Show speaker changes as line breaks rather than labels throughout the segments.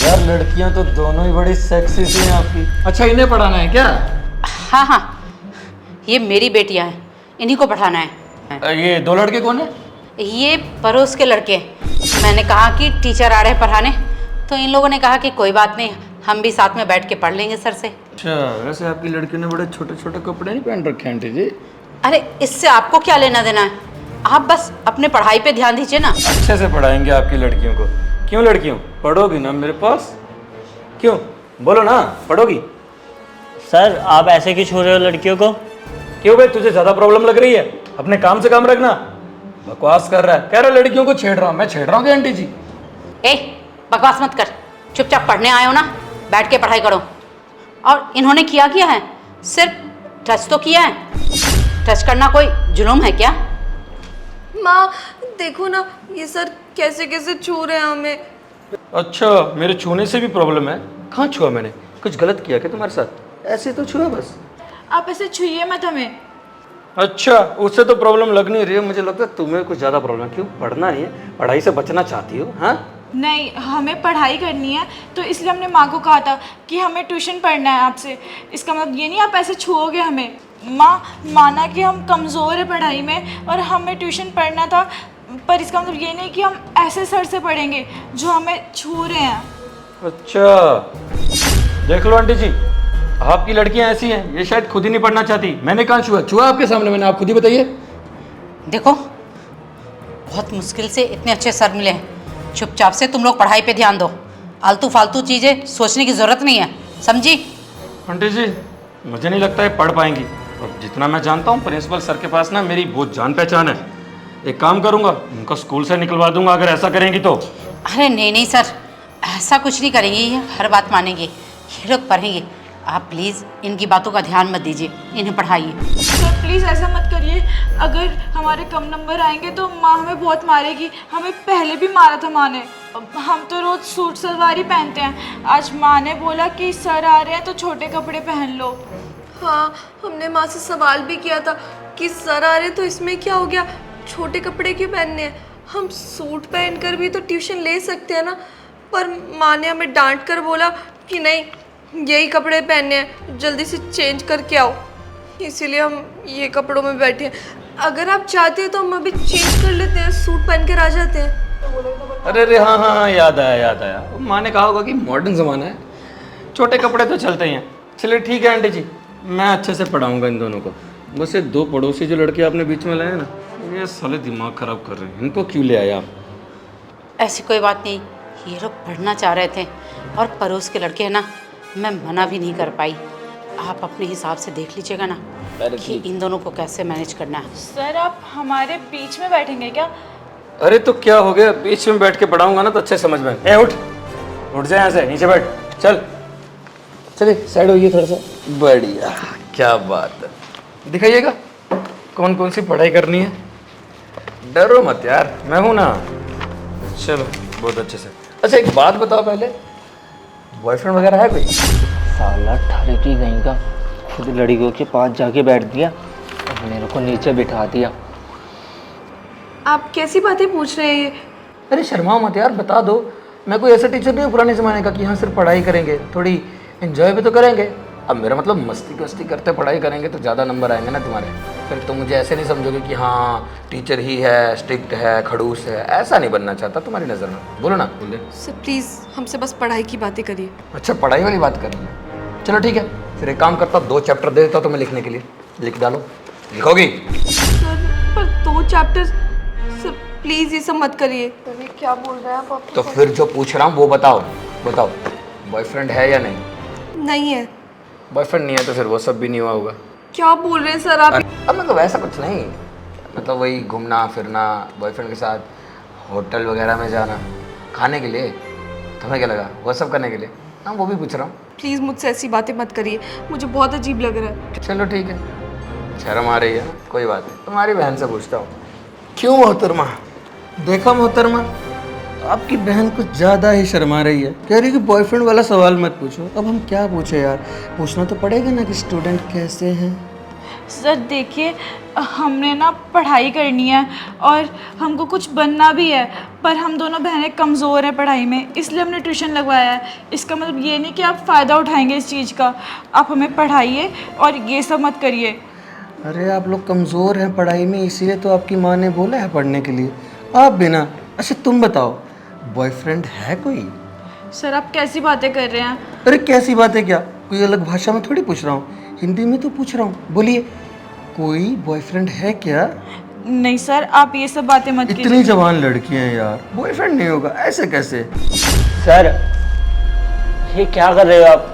यार लड़कियां तो दोनों ही बड़ी सेक्सी सी हैं आपकी। अच्छा इन्हें पढ़ाना है क्या?
हाँ हाँ, ये मेरी बेटियां हैं, इन्हीं को पढ़ाना है।
ये दो लड़के कौन है?
ये पड़ोस के लड़के हैं। मैंने कहा कि टीचर आ रहे हैं पढ़ाने, तो इन लोगों ने कहा कि कोई बात नहीं, हम भी साथ में बैठ के पढ़ लेंगे सर से।
अच्छा वैसे आपकी लड़कियों ने बड़े छोटे छोटे कपड़े नहीं पहन रखे हैं आंटी जी।
अरे इससे आपको क्या लेना देना है, आप बस अपने पढ़ाई पे ध्यान दीजिए ना।
अच्छे से पढ़ाएंगे आपकी लड़कियों को। क्यों लड़कियों, पढ़ोगी ना मेरे पास? क्यों, बोलो ना, पढ़ोगी?
सर आप ऐसे क्यों छू रहे हो लड़कियों को?
क्यों भाई, तुझे ज्यादा प्रॉब्लम लग रही है? अपने काम से काम रखना। बकवास कर रहा है, कह रहा लड़कियों को छेड़ रहा हूँ। मैं छेड़ रहा हूँ क्या आंटी जी?
ए बकवास मत कर, चुपचाप पढ़ने आए हो ना, बैठ के पढ़ाई करो। और इन्होंने किया है, सिर्फ टच तो किया है। टच करना कोई जुल्म है क्या?
माँ देखो ना, ये सर कैसे कैसे छू रहे हैं हमें।
अच्छा मेरे छूने से भी प्रॉब्लम है? कहाँ छुआ मैंने? कुछ गलत किया क्या तुम्हारे साथ? ऐसे तो छुआ बस।
आप ऐसे छुइए मत हमें।
अच्छा उससे तो प्रॉब्लम लग नहीं रही है, मुझे लगता है तुम्हें कुछ ज़्यादा प्रॉब्लम। क्यों, पढ़ना नहीं है, पढ़ाई से बचना चाहती हो? हाँ
नहीं, हमें पढ़ाई करनी है, तो इसलिए हमने माँ को कहा था कि हमें ट्यूशन पढ़ना है आपसे। इसका मतलब ये नहीं आप ऐसे छुओगे हमें। माँ माना कि हम कमज़ोर है पढ़ाई में और हमें ट्यूशन पढ़ना था, पर इसका मतलब ये नहीं कि हम ऐसे सर से पढ़ेंगे जो हमें छू रहे हैं।
अच्छा देख लो आंटी जी, आपकी लड़कियां ऐसी हैं, ये शायद खुद ही नहीं पढ़ना चाहती। मैंने कहाँ छुआ? छुआ आपके सामने मैंने, आप खुद ही बताइए।
देखो बहुत मुश्किल से इतने अच्छे सर मिले हैं, चुपचाप से तुम लोग पढ़ाई पे ध्यान दो। आलतू फालतू चीज़ें सोचने की ज़रूरत नहीं है, समझी?
आंटी जी मुझे नहीं लगता है पढ़ पाएंगी। और जितना मैं जानता हूँ प्रिंसिपल सर के पास ना मेरी बहुत जान पहचान है। एक काम करूँगा, उनको स्कूल से निकलवा दूंगा अगर ऐसा करेंगी तो।
अरे नहीं नहीं सर, ऐसा कुछ नहीं करेंगे, ये हर बात मानेंगे, ये लोग पढ़ेंगे। आप प्लीज़ इनकी बातों का ध्यान मत दीजिए, इन्हें पढ़ाइए।
सर प्लीज़ ऐसा मत करिए, अगर हमारे कम नंबर आएंगे तो माँ हमें बहुत मारेगी। हमें पहले भी मारा था माँ ने। हम तो रोज़ सूट सलवार ही पहनते हैं, आज माँ ने बोला कि सर आ रहे हैं तो छोटे कपड़े पहन लो। हाँ, हमने माँ से सवाल भी किया था कि सर आ रहे तो इसमें क्या हो गया, छोटे कपड़े क्यों पहनने हैं, हम सूट पहनकर भी तो ट्यूशन ले सकते हैं ना। पर माँ ने हमें डांट कर बोला कि नहीं, यही कपड़े पहनने हैं, जल्दी से चेंज करके आओ। इसीलिए हम ये कपड़ों में बैठे हैं। अगर आप चाहते हैं तो हम अभी चेंज कर लेते हैं, सूट पहन कर आ जाते हैं।
अरे अरे हाँ हाँ हाँ, याद आया याद आया। माँ ने कहा होगा कि मॉडर्न ज़माना है, छोटे कपड़े तो चलते ही हैं। चलिए ठीक है आंटी जी, मैं अच्छे से पढ़ाऊँगा इन दोनों को। बस ये दो पड़ोसी जो लड़के आपने बीच में लाए ना, ये साले दिमाग ख़राब कर रहे हैं। इनको क्यों ले आए आप?
ऐसी कोई बात नहीं, ये लोग पढ़ना चाह रहे थे और पड़ोस के लड़के हैं ना, मैं मना भी नहीं कर पाई। आप अपने हिसाब से देख लीजिएगा ना कि इन दोनों को कैसे मैनेज करना है।
सर आप हमारे बीच में बैठेंगे क्या?
अरे तो क्या हो गया, बीच में बैठ के पढ़ाऊंगा ना तो अच्छे समझ में। ए उठ, उठ जाए यहाँ से, नीचे बैठ। चल चलिए साइड होइए थोड़ा सा। बढ़िया, क्या बात है। दिखाइएगा कौन कौन सी पढ़ाई करनी है। डरो मत यार, मैं हूं ना। चलो बहुत अच्छे से। अच्छा एक बात बताओ, पहले बॉयफ्रेंड वगैरह है कोई?
साला ठारे की गई का, खुद लड़कियों के पास जाके बैठ दिया और मेरे को नीचे बिठा दिया।
आप कैसी बातें पूछ रहे हैं?
अरे शर्माओ मत यार, बता दो। मैं कोई ऐसा टीचर नहीं हूँ पुराने ज़माने का कि हाँ सिर्फ पढ़ाई करेंगे, थोड़ी एंजॉय भी तो करेंगे। अब मेरा मतलब मस्ती वस्ती करते पढ़ाई करेंगे तो ज़्यादा नंबर आएंगे ना तुम्हारे। फिर तुम मुझे ऐसे नहीं समझोगे कि हाँ टीचर ही है, स्ट्रिक्ट है, खड़ूस है। ऐसा नहीं बनना चाहता तुम्हारी नज़र में। बोलो ना, बोले।
सर प्लीज़ हमसे बस पढ़ाई की बातें करिए।
अच्छा पढ़ाई वाली बात करनी है, चलो ठीक है। फिर एक काम करता हूँ, 2 चैप्टर दे देता हूँ तुम्हें लिखने के लिए, लिख डालो। लिखोगी?
सर पर 2 चैप्टर, सर प्लीज़ ये सब मत करिए। अरे क्या बोल रहे हैं आप?
तो फिर जो पूछ रहा हूँ वो बताओ। बताओ बॉयफ्रेंड है या नहीं?
नहीं है।
बॉयफ्रेंड नहीं है तो फिर वो सब भी नहीं हुआ होगा।
क्या बोल रहे हैं सर आप?
अब मतलब ऐसा कुछ नहीं, मतलब वही घूमना फिरना, बॉयफ्रेंड के साथ होटल वगैरह में जाना खाने के लिए। तुम्हें क्या लगा वो सब करने के लिए? हाँ वो भी पूछ रहा हूँ।
प्लीज़ मुझसे ऐसी बातें मत करिए, मुझे बहुत अजीब लग रहा है।
चलो ठीक है, शर्म आ रही है ना, कोई बात नहीं। तुम्हारी बहन से पूछता हूँ। क्यों मोहतरमा? देखा मोहतरमा, आपकी बहन कुछ ज़्यादा ही शर्मा रही है, कह रही कि बॉयफ्रेंड वाला सवाल मत पूछो। अब हम क्या पूछे यार, पूछना तो पड़ेगा ना कि स्टूडेंट कैसे हैं।
सर देखिए, हमने ना पढ़ाई करनी है और हमको कुछ बनना भी है, पर हम दोनों बहनें कमज़ोर हैं पढ़ाई में, इसलिए हमने ट्यूशन लगवाया है। इसका मतलब ये नहीं कि आप फ़ायदा उठाएंगे इस चीज़ का। आप हमें पढ़ाइए और ये सब मत करिए।
अरे आप लोग कमज़ोर हैं पढ़ाई में, इसीलिए तो आपकी माँ ने बोला है पढ़ने के लिए। आप बिना। अच्छा तुम बताओ, बॉयफ्रेंड है कोई?
सर आप कैसी बातें कर रहे हैं?
अरे कैसी बात है, क्या कोई अलग भाषा में थोड़ी पूछ रहा हूँ, हिंदी में तो पूछ रहा हूँ। बोलिए, कोई बॉयफ्रेंड है क्या?
नहीं सर, आप ये सब बातें मत कीजिए।
इतनी जवान लड़कियां हैं यार, बॉयफ्रेंड नहीं होगा ऐसे कैसे?
सर ये क्या कर रहे हो आप?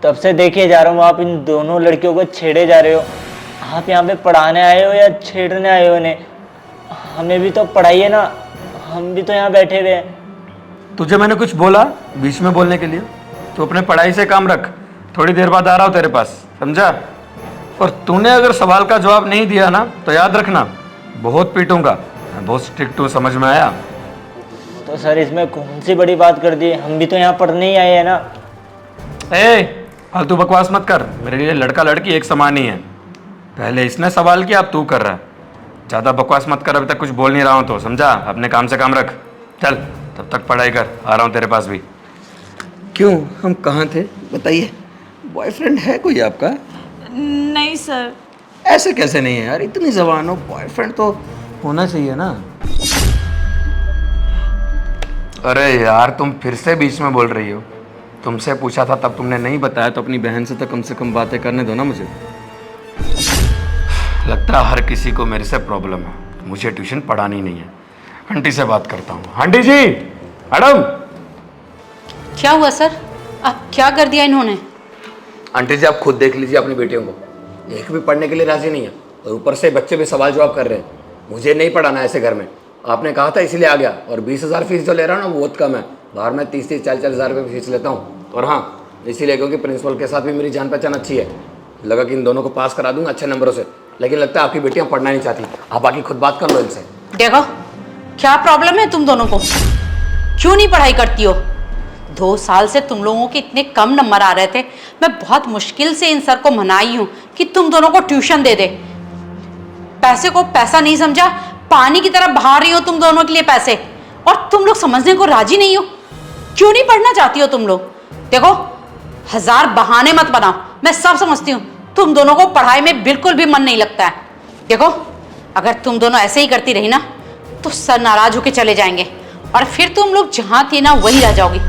तब से देखे जा रहा हूँ आप इन दोनों लड़कियों को छेड़े जा रहे हो। आप यहाँ पे पढ़ाने आए हो या छेड़ने आए हो उन्हें? हमें भी तो पढ़ाइए ना, हम भी तो यहाँ बैठे हुए हैं।
तुझे मैंने कुछ बोला बीच में बोलने के लिए? तो अपने पढ़ाई से काम रख, थोड़ी देर बाद आ रहा हूँ तेरे पास, समझा? और तूने अगर सवाल का जवाब नहीं दिया ना तो याद रखना, बहुत पीटूंगा। मैं बहुत स्ट्रिक्ट हूँ, समझ में आया?
तो सर इसमें कौन सी बड़ी बात कर दी? हम भी तो यहाँ पढ़ने ही आए हैं ना।
ए फालतू बकवास मत कर, मेरे लिए लड़का लड़की एक समान ही है। पहले इसने सवाल किया, अब तू कर रहा है। ज़्यादा बकवास मत कर, अभी तक कुछ बोल नहीं रहा हूँ तो, समझा? अपने काम से काम रख। चल तब तक पढ़ाई कर, आ रहा हूँ तेरे पास भी। क्यों, हम कहाँ थे बताइए? बॉयफ्रेंड है कोई आपका?
नहीं सर।
ऐसे कैसे नहीं है यार, इतनी जवान हो, बॉयफ्रेंड तो होना चाहिए ना। अरे यार तुम फिर से बीच में बोल रही हो। तुमसे पूछा था तब तुमने नहीं बताया, तो अपनी बहन से कम बातें करने दो ना मुझे। लगता है हर किसी को मेरे से प्रॉब्लम है, मुझे ट्यूशन पढ़ानी नहीं है। आंटी से बात करता हूँ। आंटी जी, मैडम।
क्या हुआ सर? आप क्या कर दिया इन्होंने?
आंटी जी आप खुद देख लीजिए अपनी बेटियों को, एक भी पढ़ने के लिए राजी नहीं है, और ऊपर से बच्चे भी सवाल जवाब कर रहे हैं। मुझे नहीं पढ़ाना ऐसे घर में, आपने कहा था इसीलिए आ गया। और 20,000 फीस जो ले रहा हूँ ना वो बहुत कम है, बाहर में 30-40 हज़ार रुपये फीस लेता हूँ। और हाँ, इसीलिए क्योंकि प्रिंसिपल के साथ भी मेरी जान पहचान अच्छी है, लगा कि इन दोनों को पास करा दूंगा अच्छे नंबरों से। लेकिन लगता है आपकी बेटियाँ पढ़ना नहीं चाहती। आप आके खुद बात कर लो इनसे।
देखो, क्या प्रॉब्लम है तुम दोनों को? क्यों नहीं पढ़ाई करती हो? 2 साल से तुम लोगों के इतने कम नंबर आ रहे थे, मैं बहुत मुश्किल से इन सर को मनाई हूँ कि तुम दोनों को ट्यूशन दे दे। पैसे को पैसा नहीं समझा, पानी की तरह बहा रही हो तुम दोनों के लिए पैसे, और तुम लोग समझने को राजी नहीं हो। क्यों नहीं पढ़ना चाहती हो तुम लोग? देखो, 1000 बहाने मत बनाओ, मैं सब समझती हूँ। तुम दोनों को पढ़ाई में बिल्कुल भी मन नहीं लगता है। देखो, अगर तुम दोनों ऐसे ही करती रही ना तो सर नाराज होके चले जाएंगे, और फिर तुम लोग जहाँ थी ना वहीं रह जाओगी।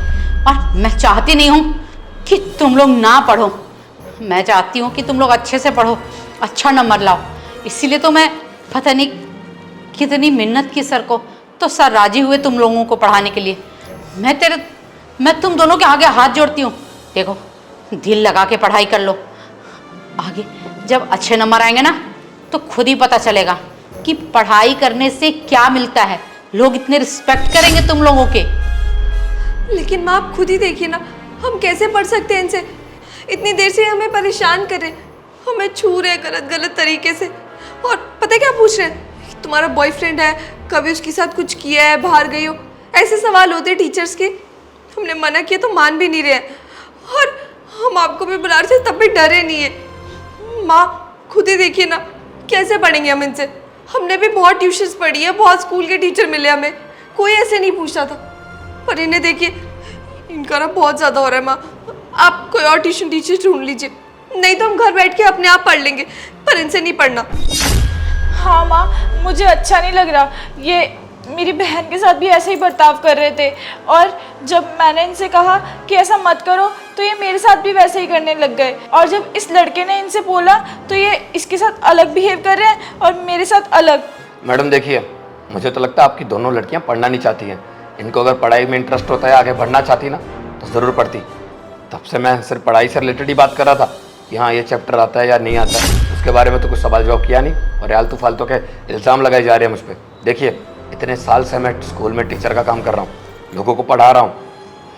और मैं चाहती नहीं हूँ कि तुम लोग ना पढ़ो, मैं चाहती हूँ कि तुम लोग अच्छे से पढ़ो, अच्छा नंबर लाओ। इसीलिए तो मैं पता नहीं कितनी मिन्नत की सर को, तो सर राजी हुए तुम लोगों को पढ़ाने के लिए। मैं तुम दोनों के आगे हाथ जोड़ती हूँ। देखो, दिल लगा के पढ़ाई कर लो, आगे जब अच्छे नंबर आएंगे ना तो खुद ही पता चलेगा कि पढ़ाई करने से क्या मिलता है। लोग इतने रिस्पेक्ट करेंगे तुम लोगों के।
लेकिन माँ आप खुद ही देखिए ना, हम कैसे पढ़ सकते हैं इनसे? इतनी देर से हमें परेशान कर रहे, हमें छू रहे गलत तरीके से। और पता है क्या पूछ रहे हैं? तुम्हारा बॉयफ्रेंड है, कभी उसके साथ कुछ किया है, बाहर गई हो, ऐसे सवाल होते हैं टीचर्स के। हमने मना किया तो मान भी नहीं रहे हैं, और हम आपको भी बुला रहे थे तब भी डरे नहीं है। माँ खुद ही देखिए ना, कैसे पढ़ेंगे हम इनसे? हमने भी बहुत ट्यूशन्स पढ़ी है, बहुत स्कूल के टीचर मिले हमें, कोई ऐसे नहीं पूछता था। पर इन्हें देखिए, इनका ना बहुत ज़्यादा हो रहा है। माँ आप कोई और ट्यूशन टीचर ढूंढ लीजिए, नहीं तो हम घर बैठ के अपने आप पढ़ लेंगे, पर इनसे नहीं पढ़ना।
हाँ माँ, मुझे अच्छा नहीं लग रहा। ये मेरी बहन के साथ भी ऐसे ही बर्ताव कर रहे थे, और जब मैंने इनसे कहा कि ऐसा मत करो तो ये मेरे साथ भी वैसे ही करने लग गए। और जब इस लड़के ने इनसे बोला तो ये इसके साथ अलग बिहेव कर रहे हैं और मेरे साथ अलग।
मैडम देखिए, मुझे तो लगता है आपकी दोनों लड़कियां पढ़ना नहीं चाहती हैं। इनको अगर पढ़ाई में इंटरेस्ट होता है, आगे बढ़ना चाहती ना तो ज़रूर पढ़ती। तब से मैं सिर्फ पढ़ाई से रिलेटेड ही बात कर रहा था कि हाँ ये चैप्टर आता है या नहीं आता है, उसके बारे में तो कुछ सवाल जवाब किया नहीं। और आलतू फालतू के इल्ज़ाम लगाए जा रहे हैं मुझ पर। देखिए, इतने साल से मैं स्कूल में टीचर का काम कर रहा हूँ, लोगों को पढ़ा रहा हूँ।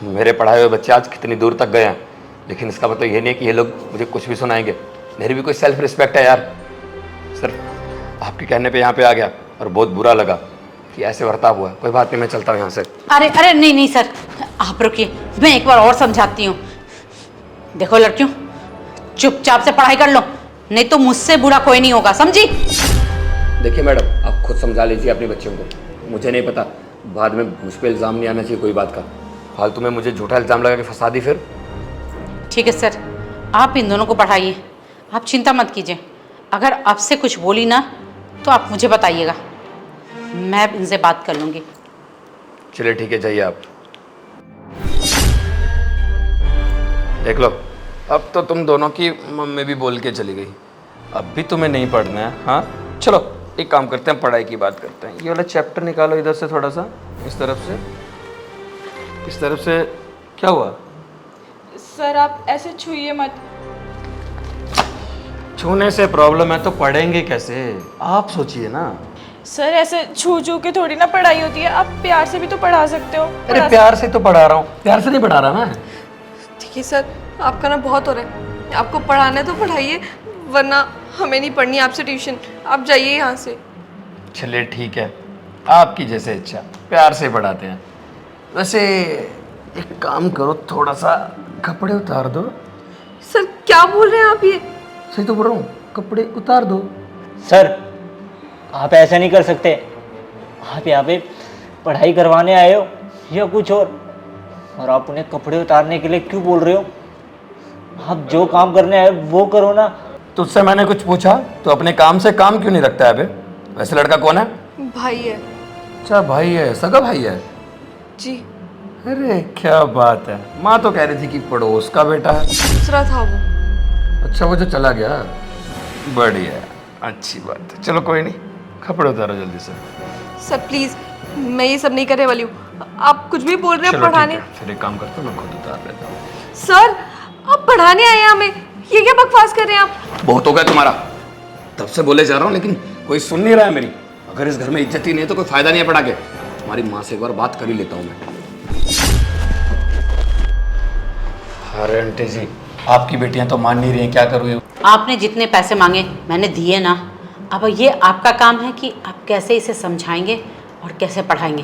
मेरे पढ़ाए हुए बच्चे आज कितनी दूर तक गए हैं, लेकिन इसका मतलब ये नहीं है कि ये लोग मुझे कुछ भी सुनाएंगे। मेरी भी कोई सेल्फ रिस्पेक्ट है यार। सिर्फ आपके कहने पे यहाँ पे आ गया और बहुत बुरा लगा कि ऐसे बर्ताव हुआ। कोई बात नहीं, मैं चलता हूँ यहाँ से।
अरे नहीं सर, आप रुकिए, मैं एक बार और समझाती हूँ। देखो लड़कियों, चुपचाप से पढ़ाई कर लो, नहीं तो मुझसे बुरा कोई नहीं होगा, समझी?
देखिए मैडम, आप खुद समझा लीजिए अपनी बच्चियों को। मुझे नहीं पता, बाद में मुझ पर इल्ज़ाम नहीं आना चाहिए कोई बात का। फालतू में मुझे झूठा इल्ज़ाम लगा के फंसा दी फिर।
ठीक है सर, आप इन दोनों को पढ़ाइए, आप चिंता मत कीजिए। अगर आपसे कुछ बोली ना तो आप मुझे बताइएगा, मैं इनसे बात कर लूँगी।
चलिए ठीक है, जाइए आप। देख लो, अब तो तुम दोनों की मम्मी भी बोल के चली गई, अब भी तुम्हें नहीं पढ़ना है। हाँ चलो एक काम करते हैं, पढ़ाई की बात करते हैं। ये वाला चैप्टर निकालो इधर से, थोड़ा सा इस तरफ से, इस तरफ से। क्या हुआ?
सर आप ऐसे छूइए मत।
छूने से प्रॉब्लम है तो पढ़ेंगे कैसे, आप सोचिए ना।
सर ऐसे छू छू के थोड़ी ना पढ़ाई होती है, आप प्यार से भी तो पढ़ा सकते हो।
अरे प्यार से तो पढ़ा रहा हूँ, प्यार से नहीं पढ़ा रहा मैं।
देखिए सर, आपका ना बहुत हो रहा है। आपको पढ़ाना है तो पढ़ाइए, वरना हमें नहीं पढ़नी आपसे ट्यूशन। आप जाइए यहाँ से।
चलिए ठीक है, आपकी जैसे इच्छा, प्यार से पढ़ाते हैं। वैसे एक काम करो, थोड़ा सा कपड़े उतार दो।
सर क्या बोल रहे हैं आप ये?
सही तो बोल रहा हूँ, कपड़े उतार दो।
सर आप ऐसा नहीं कर सकते। आप यहाँ पे पढ़ाई करवाने आए हो या कुछ और आप उन्हें कपड़े उतारने के लिए क्यों बोल रहे हो? आप जो काम करने आए वो करो ना।
तुझसे मैंने कुछ पूछा तो अपने काम से काम क्यों नहीं रखता है बे? वैसे लड़का कौन है?
भाई है
अच्छा भाई है, सगा भाई है।
जी।
अरे क्या बात है, माँ तो कह रही थी कि पड़ोस का बेटा है।
दूसरा था वो।
अच्छा वो जो चला गया, बढ़िया, अच्छी बात है। चलो कोई नहीं, कपड़े उतारो जल्दी से।
सर प्लीज, मैं ये सब नहीं करने वाली हूँ। आप कुछ भी बोल रहे हैं
चलो
पढ़ाने।
ठीक है, फिर एक काम करता हूँ, मैं खुद उतार लेता हूँ।
सर आप पढ़ाने आए हैं हमें, ये क्या बकवास कर रहे हैं आप?
बहुत हो गया तुम्हारा, तब से बोले जा रहा हूँ लेकिन कोई सुन नहीं रहा है मेरी। अगर इस घर में इज्जत ही नहीं है तो कोई फायदा नहीं है पढ़ा के। तुम्हारी माँ से एक बार बात कर ही लेता हूँ मैं। अरे आंटी जी, आपकी बेटियां तो मान नहीं रही हैं, क्या करूँ ये?
आपने जितने पैसे मांगे मैंने दिए ना, अब ये आपका काम है कि आप कैसे इसे समझाएंगे और कैसे पढ़ाएंगे।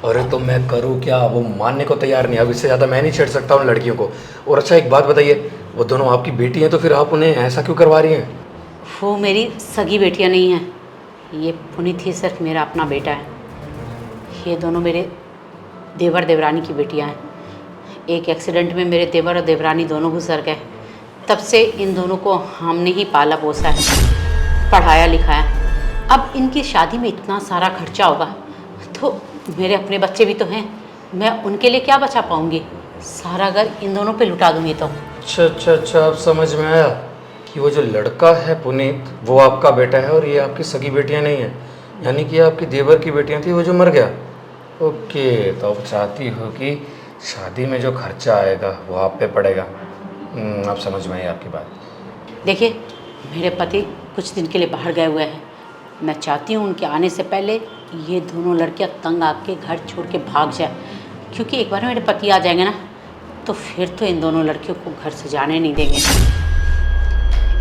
अरे तो मैं करूँ क्या, वो मानने को तैयार नहीं। अब इससे ज़्यादा मैं नहीं छेड़ सकता उन लड़कियों को। और अच्छा एक बात बताइए, वो दोनों आपकी बेटी हैं तो फिर आप उन्हें ऐसा क्यों करवा रही हैं?
वो मेरी सगी बेटियां नहीं हैं, ये पुनीत ही सिर्फ मेरा अपना बेटा है। ये दोनों मेरे देवर देवरानी की बेटियां हैं। एक एक्सीडेंट में मेरे देवर और देवरानी दोनों गुजर गए, तब से इन दोनों को हमने ही पाला पोसा है, पढ़ाया लिखाया। अब इनकी शादी में इतना सारा खर्चा होगा तो मेरे अपने बच्चे भी तो हैं, मैं उनके लिए क्या बचा पाऊँगी? सारा घर इन दोनों पे लुटा दूँगी तो।
अच्छा, अब समझ में आया कि वो जो लड़का है पुनीत, वो आपका बेटा है और ये आपकी सगी बेटियां नहीं है। यानी कि आपकी देवर की बेटियां थी, वो जो मर गया। ओके, तो आप चाहती हो कि शादी में जो खर्चा आएगा वो आप पे पड़ेगा। अब समझ में आई आपकी बात।
देखिए, मेरे पति कुछ दिन के लिए बाहर गए हुए हैं। मैं चाहती हूँ उनके आने से पहले ये दोनों लड़कियाँ तंग आके घर छोड़ के भाग जाए, क्योंकि एक बार मेरे पति आ जाएंगे ना तो फिर तो इन दोनों लड़कियों को घर से जाने नहीं देंगे।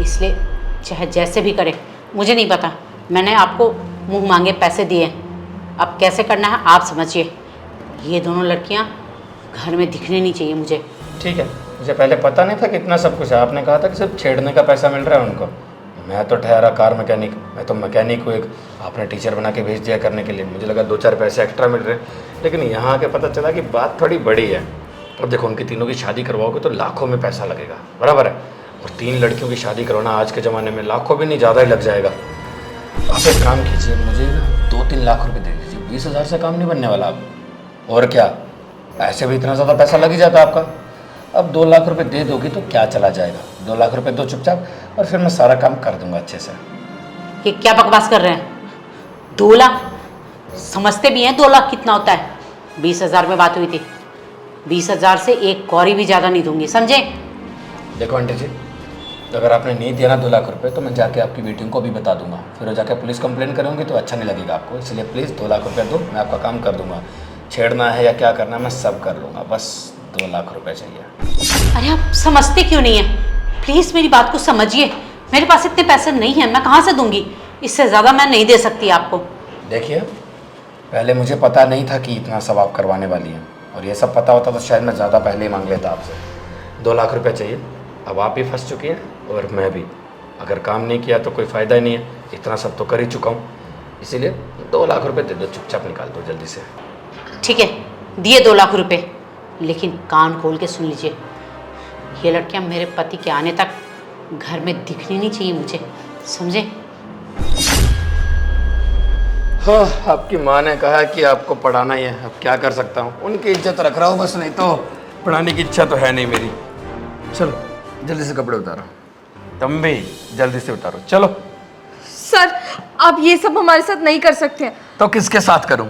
इसलिए चाहे जैसे भी करें, मुझे नहीं पता, मैंने आपको मुंह मांगे पैसे दिए, अब कैसे करना है आप समझिए। ये दोनों लड़कियां घर में दिखने नहीं चाहिए मुझे।
ठीक है, मुझे पहले पता नहीं था कि इतना सब कुछ है। आपने कहा था कि सिर्फ छेड़ने का पैसा मिल रहा है उनको। मैं तो ठहरा कार मैकेनिक, मैं तो मैकेनिक हूँ एक, आपने टीचर बना के भेज दिया करने के लिए। मुझे लगा 2-4 पैसे एक्स्ट्रा मिल रहे हैं, लेकिन यहाँ आके पता चला कि बात थोड़ी बड़ी है। अब देखो, उनकी तीनों की शादी करवाओगे तो लाखों में पैसा लगेगा, बराबर है। और 3 लड़कियों की शादी करवाना आज के ज़माने में लाखों भी नहीं, ज़्यादा ही लग जाएगा। आप एक काम कीजिए, मुझे ना 2-3 लाख रुपए दे दीजिए, 20,000 से काम नहीं बनने वाला आप। और क्या, ऐसे भी इतना ज़्यादा पैसा लग ही जाता आपका। अब 2 लाख रुपए दे दोगी तो क्या चला जाएगा। 2 लाख रुपए दो चुपचाप, और फिर मैं सारा काम कर दूंगा अच्छे से।
ये क्या बकवास कर रहे हैं? 2 लाख समझते भी हैं 2 लाख कितना होता है? 20,000 में बात हुई थी, 20,000 से एक कौड़ी भी ज़्यादा नहीं दूंगी, समझे?
देखो आंटी जी, अगर आपने नहीं दिया ना 2 लाख रुपए तो मैं जाके आपकी बेटियों को भी बता दूंगा, फिर वो जाके पुलिस कंप्लेन करूँगी तो अच्छा नहीं लगेगा आपको। इसलिए प्लीज़ 2 लाख रुपए दो, मैं आपका काम कर दूंगा। छेड़ना है या क्या करना है मैं सब कर लूँगा, बस 2 लाख रुपए चाहिए।
अरे आप समझते क्यों नहीं है? प्लीज़ मेरी बात को समझिए, मेरे पास इतने पैसे नहीं हैं, मैं कहाँ से दूंगी? इससे ज़्यादा मैं नहीं दे सकती आपको।
देखिए, पहले मुझे पता नहीं था कि इतना सब आप करवाने वाली हैं, और ये सब पता होता तो शायद मैं ज़्यादा पहले ही मांग लेता आपसे। 2 लाख रुपए चाहिए। अब आप भी फंस चुकी हैं और मैं भी। अगर काम नहीं किया तो कोई फ़ायदा ही नहीं है, इतना सब तो कर ही चुका हूँ, इसीलिए 2 लाख रुपए दे दो, चुपचाप निकाल दो जल्दी से।
ठीक है, दिए 2 लाख रुपए, लेकिन कान खोल के सुन लीजिए, ये लड़कियां मेरे पति के आने तक घर में दिखनी नहीं चाहिए मुझे, समझे?
हाँ, आपकी माँ ने कहा कि आपको पढ़ाना ही है, अब क्या कर सकता हूँ, उनकी इज्जत रख रहा हूँ बस, नहीं तो पढ़ाने की इच्छा तो है नहीं मेरी। चलो जल्दी से कपड़े उतारो, तुम भी जल्दी से उतारो, चलो।
सर आप ये सब हमारे साथ नहीं कर सकते हैं।
तो किसके साथ करूँ?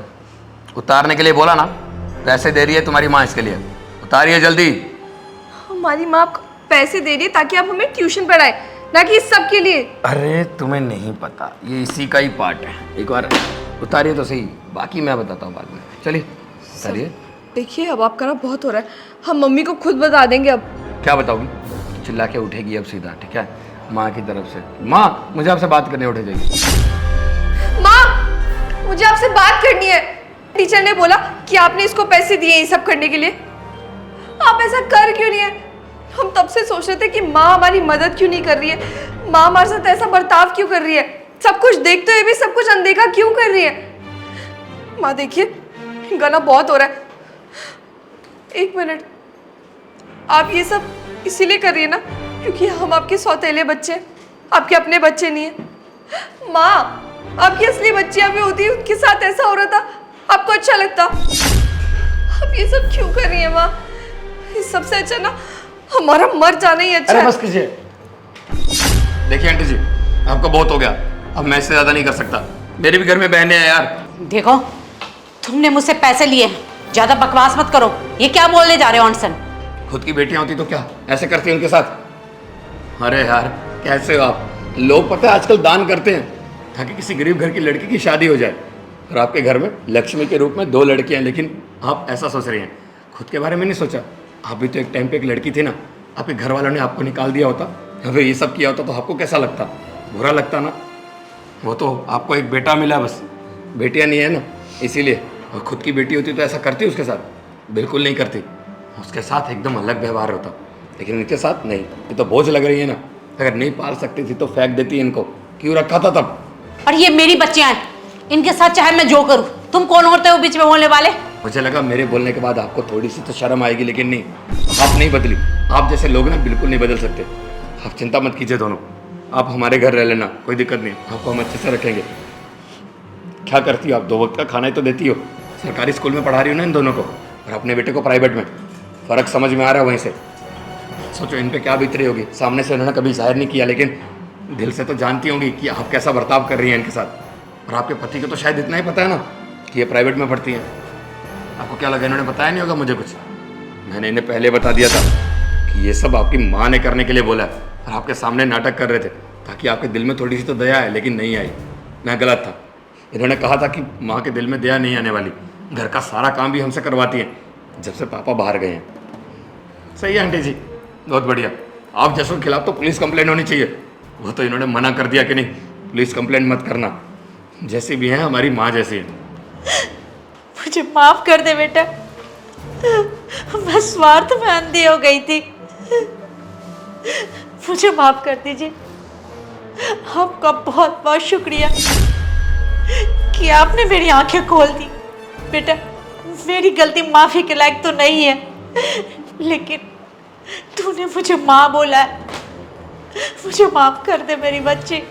उतारने के लिए बोला ना, पैसे दे रही है तुम्हारी माँ इसके लिए, उतारिए जल्दी।
हमारी माँ आपको पैसे दे रही है ताकि आप हमें ट्यूशन पढ़ाए, ना कि इस सब के लिए।
अरे तुम्हें नहीं पता, ये इसी का ही पार्ट है, एक बार उतारिए तो सही, बाकी मैं बताता हूँ बाद में। चलिए उतारिए।
देखिए अब आपका ना बहुत हो रहा है, हम मम्मी को खुद बता देंगे अब।
क्या बताओगी? चिल्ला के उठेगी अब सीधा, ठीक है, माँ की तरफ से। माँ मुझे आपसे बात करने उठे जाइए।
माँ मुझे आपसे बात करनी है। टीचर ने बोला कि आपने इसको पैसे दिए ये सब करने के लिए, आप ऐसा कर क्यों नहीं है? हम तब से सोच रहे थे कि माँ हमारी मदद क्यों नहीं कर रही है, माँ हमारे साथ ऐसा बर्ताव क्यों कर रही है, सब कुछ देखते हुए भी सब कुछ अनदेखा क्यों कर रही है? माँ देखिए गला बहुत हो रहा है, 1 मिनट। आप ये सब इसीलिए कर रही है ना क्योंकि हम आपके सौतेले बच्चे हैं, आपके अपने बच्चे नहीं है। माँ आपकी असली बच्चियां भी होती, उनके साथ ऐसा हो रहा था, आपको अच्छा लगता? आप ये सब क्यों कर रही है माँ? इस सबसे अच्छा ना हमारा मर जाना ही अच्छा
अरे
है।
बस कीजिए। देखिए आंटी जी, आपका बहुत हो गया, अब मैं इससे ज़्यादा नहीं कर सकता, मेरे भी घर में बहनें हैं यार।
देखो, तुमने मुझसे पैसे लिए हैं, ज़्यादा बकवास मत करो। ये क्या बोलने जा रहे हो ऑनसन?
खुद की बेटियां होती तो क्या ऐसे करती उनके साथ? अरे यार कैसे हो आप? लोग पता है आजकल दान करते हैं ताकि किसी गरीब घर की लड़की की शादी हो जाए, और आपके घर में लक्ष्मी के रूप में 2 लड़कियां हैं, लेकिन आप ऐसा सोच रही हैं, खुद के बारे में नहीं सोचा। आप भी तो एक टाइम पे एक लड़की थी ना, आपके घर वालों ने आपको निकाल दिया होता या फिर ये सब किया होता तो आपको कैसा लगता? बुरा लगता ना? वो तो आपको एक बेटा मिला, बस बेटियां नहीं है ना, इसीलिए। और खुद की बेटी होती तो ऐसा करती उसके साथ? बिल्कुल नहीं करती, उसके साथ एकदम अलग व्यवहार होता, लेकिन इनके साथ नहीं। ये तो बोझ लग रही है ना, अगर नहीं पाल सकती थी तो फेंक देती इनको, क्यों रखा था तब?
और ये मेरी बच्चियां हैं, इनके साथ चाहे मैं जो करूं। तुम कौन होते हो बीच में बोलने वाले?
मुझे लगा मेरे बोलने के बाद आपको थोड़ी सी तो शर्म आएगी, लेकिन नहीं, आप नहीं बदली। आप जैसे लोग ना बिल्कुल नहीं बदल सकते। आप चिंता मत कीजिए दोनों, आप हमारे घर रह लेना, कोई दिक्कत नहीं, आपको हम अच्छे से रखेंगे। क्या करती हो आप? 2 वक्त का खाना ही तो देती हो, सरकारी स्कूल में पढ़ा रही हो ना इन दोनों को, और अपने बेटे को प्राइवेट में। फ़र्क समझ में आ रहा है वहीं से। सोचो इन पे क्या बीत रही होगी, सामने से उन्होंने कभी जाहिर नहीं किया, लेकिन दिल से तो जानती होंगी कि आप कैसा बर्ताव कर रही हैं इनके साथ। और आपके पति को तो शायद इतना ही पता है ना कि ये प्राइवेट में पढ़ती हैं। आपको क्या लगा इन्होंने बताया नहीं होगा मुझे कुछ? मैंने इन्हें पहले बता दिया था कि ये सब आपकी माँ ने करने के लिए बोला है, और आपके सामने नाटक कर रहे थे ताकि आपके दिल में थोड़ी सी तो दया है, लेकिन नहीं आई। मैं गलत था। इन्होंने कहा था कि माँ के दिल में दया नहीं आने वाली, घर का सारा काम भी हमसे करवाती हैं जब से पापा बाहर गए हैं। सही है आंटी जी, बहुत बढ़िया। आप जैसों के खिलाफ तो पुलिस कंप्लेंट होनी चाहिए, वो तो इन्होंने मना कर दिया कि नहीं पुलिस कंप्लेंट मत करना, जैसी भी हैं हमारी माँ जैसी है।
मुझे माफ कर दे बेटा, मैं स्वार्थ में अंधी हो गई थी, मुझे माफ कर दीजिए। आपका बहुत बहुत शुक्रिया कि आपने मेरी आंखें खोल दी। बेटा मेरी गलती माफी के लायक तो नहीं है, लेकिन तूने मुझे माँ बोला है, मुझे माफ कर दे मेरी बच्ची।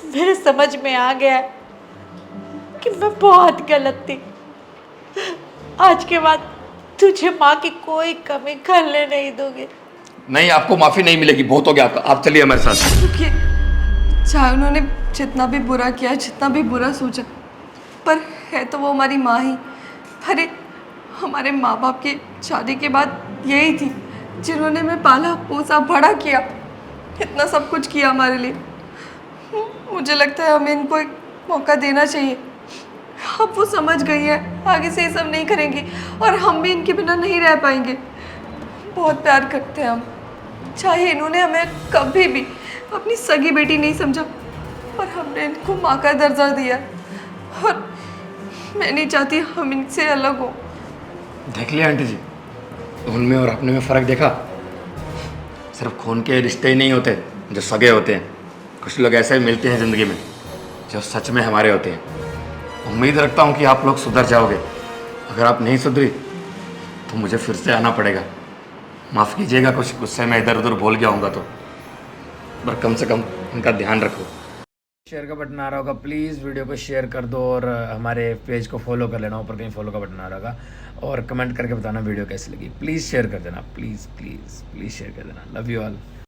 मेरे समझ में आ गया कि मैं बहुत गलत थी। आज के बाद तुझे माँ की कोई कमी करने नहीं दूंगी।
नहीं, आपको माफ़ी नहीं मिलेगी, बहुत हो गया आपका, आप चलिए हमारे साथ।
देखिए चाहे उन्होंने जितना भी बुरा किया, जितना भी बुरा सोचा, पर है तो वो हमारी माँ ही। अरे हमारे माँ बाप की शादी के बाद यही थी जिन्होंने हमें पाला पोसा बड़ा किया, इतना सब कुछ किया हमारे लिए। मुझे लगता है हमें इनको एक मौका देना चाहिए। अब वो समझ गई है, आगे से ये सब नहीं करेंगी, और हम भी इनके बिना नहीं रह पाएंगे। बहुत प्यार करते हैं हम, चाहे इन्होंने हमें कभी भी अपनी सगी बेटी नहीं समझा, पर हमने इनको माँ का दर्जा दिया, और मैं नहीं चाहती हम इनसे अलग हो।
देख लिया आंटी जी, उनमें और अपने में फ़र्क देखा? सिर्फ खून के रिश्ते ही नहीं होते, जो सगे होते हैं, कुछ लोग ऐसे भी मिलते हैं ज़िंदगी में जो सच में हमारे होते हैं। उम्मीद रखता हूँ कि आप लोग सुधर जाओगे। अगर आप नहीं सुधरी तो मुझे फिर से आना पड़ेगा। माफ़ कीजिएगा कुछ गुस्से में इधर उधर बोल गया होऊंगा तो, पर कम से कम इनका ध्यान रखो। शेयर का बटन आ रहा होगा, प्लीज़ वीडियो को शेयर कर दो और हमारे पेज को फॉलो कर लेना, ऊपर कहीं फॉलो का बटन आ रहा होगा, और कमेंट करके बताना वीडियो कैसी लगी। प्लीज़ शेयर कर देना, प्लीज़ प्लीज़ प्लीज़ शेयर कर देना। Love you all.